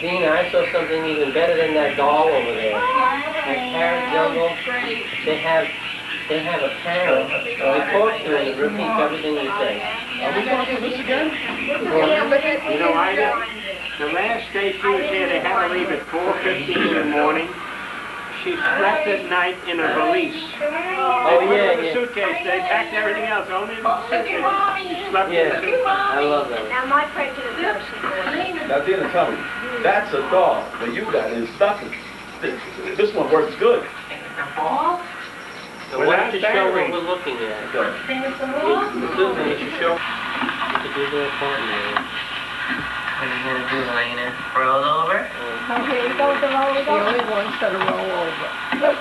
Dina, I saw something even better than that doll over there. That carrot jungle. They have a parrot. They talk to it and repeats everything you say. Are we going through this again? You know, the last day she was here, they had to leave at 4:15 in the morning. She slept at night in a valise. Oh, yeah, the suitcase. They packed everything else, only in the suitcase. She slept in the suitcase. I love that. Now, my prejudice is Now, Dina, tell me, that's a doll, but you got is nothing. This one works good. So why don't you show what we're looking at? Susan, you should show. You could do the partner. What are you going to do, Elena? Roll over? okay, go the roll over. The only one's going to roll over.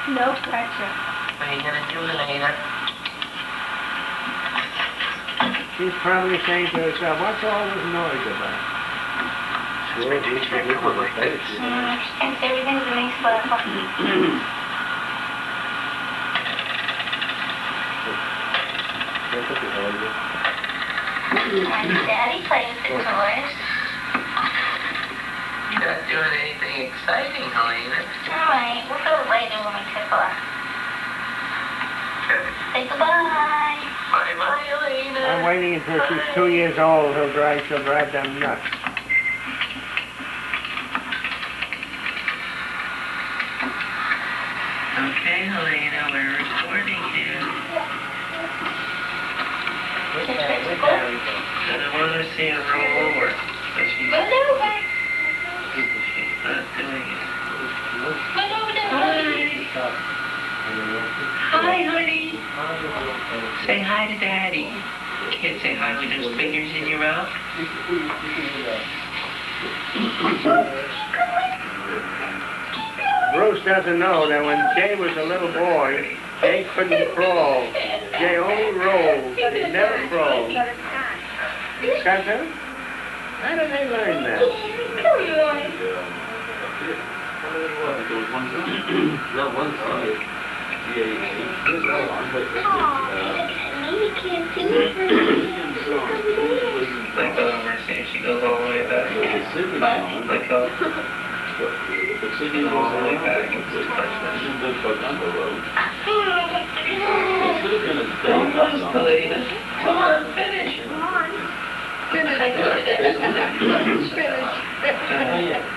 No pressure. What are you going to do, Elena? She's probably saying to herself, what's all this noise about? Sure, do something like that. And everything's a nice level. Daddy plays with the toys. You're not doing anything exciting, Helena. Alright, we'll go later when we tickle her. Say goodbye. Bye-bye, Helena. I'm waiting until she's 2 years old. She'll drive them nuts. Okay, Helena, we're recording here. And I want to see her roll over. So she's not doing it. Hi, honey. Say hi to Daddy. You can't say hi with those fingers in your mouth. Bruce doesn't know that when Jay was a little boy, Jay couldn't crawl. Jay only rolled. He never crawled. Cousin? How did they learn that? Not one side. Like over, she goes all the way back. Like she goes all the way back. Come on, finish.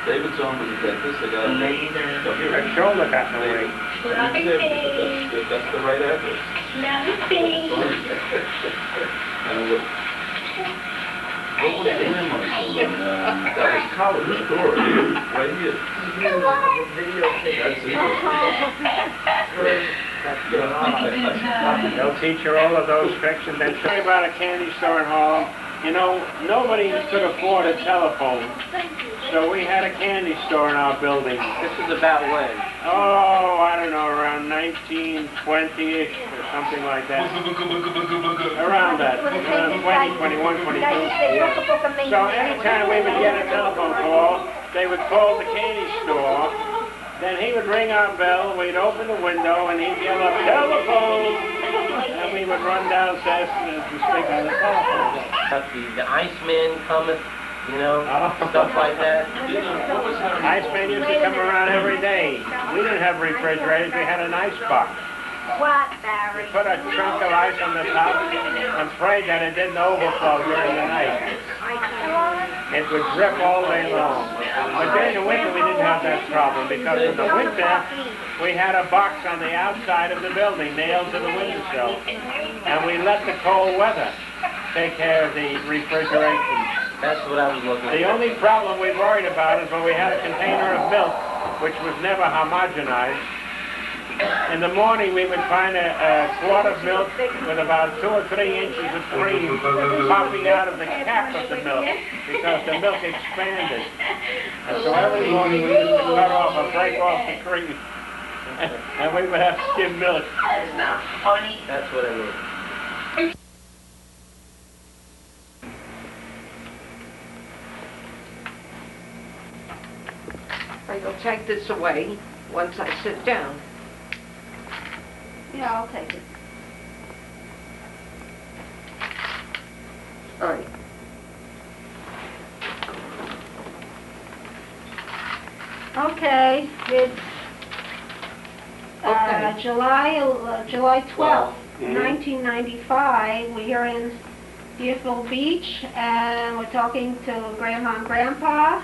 David's on with the dentist. They got Her shoulder got in the way. that's the right address. What was the rim on that was college story, right here. That's it. They'll teach her all of those tricks and then show you about a candy store in Harlem. You know, nobody could afford a telephone, so we had a candy store in our building. This is about when? Oh, I don't know, around 1920-ish or something like that. Around that, around 20, 21, 22. So anytime we would get a telephone call, they would call the candy store. Then he would ring our bell, we'd open the window, and he'd yell up, telephone! And we would run downstairs to speak on the telephone. The Iceman cometh, you know, stuff like that. Iceman used to come around every day. We didn't have refrigerators, we had an ice box. What, Barry? We put a chunk of ice on the top and prayed that it didn't overflow during the night. It would drip all day long. But during the winter we didn't have that problem because in the winter we had a box on the outside of the building nailed to the windowsill. And we let the cold weather take care of the refrigeration. That's what I was looking at. The only problem we worried about is when we had a container of milk, which was never homogenized. In the morning, we would find a quart of milk with about 2 or 3 inches of cream popping out of the cap of the milk because the milk expanded. And so every morning we used to cut off or break off the cream. And we would have skim milk. That's not funny. That's what I mean. I will take this away once I sit down. Yeah, I'll take it. All right. Okay, it's Okay. July 12th, Mhm. 1995. We're in Deerfield Beach, and we're talking to Grandma and Grandpa,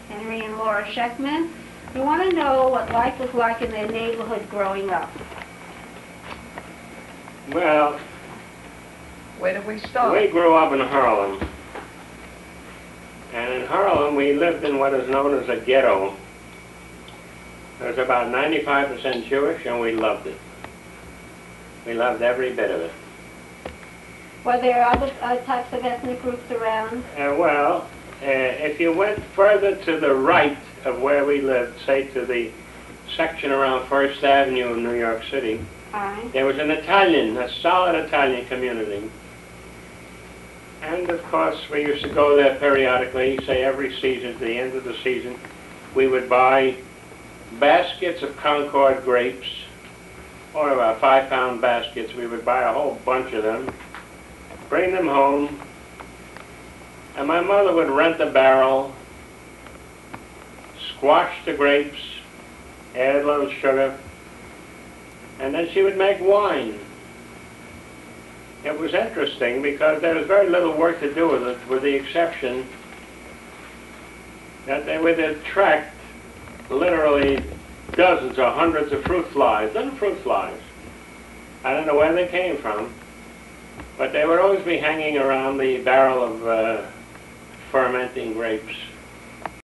Henry and Laura Schechtman. We want to know what life was like in their neighborhood growing up. Well, Where did we start? we grew up in Harlem. And in Harlem, we lived in what is known as a ghetto. It was about 95% Jewish, and we loved it. We loved every bit of it. Were there other types of ethnic groups around? If you went further to the right of where we lived, say to the section around First Avenue in New York City, Aye. there was a solid Italian community. And of course, we used to go there periodically, say every season, at the end of the season, we would buy baskets of Concord grapes, or about 5-pound baskets. We would buy a whole bunch of them, bring them home, and my mother would rent a barrel, squash the grapes, add a little sugar, and then she would make wine. It was interesting because there was very little work to do with it, with the exception that they would attract literally dozens or hundreds of fruit flies, little fruit flies. I don't know where they came from, but they would always be hanging around the barrel of fermenting grapes.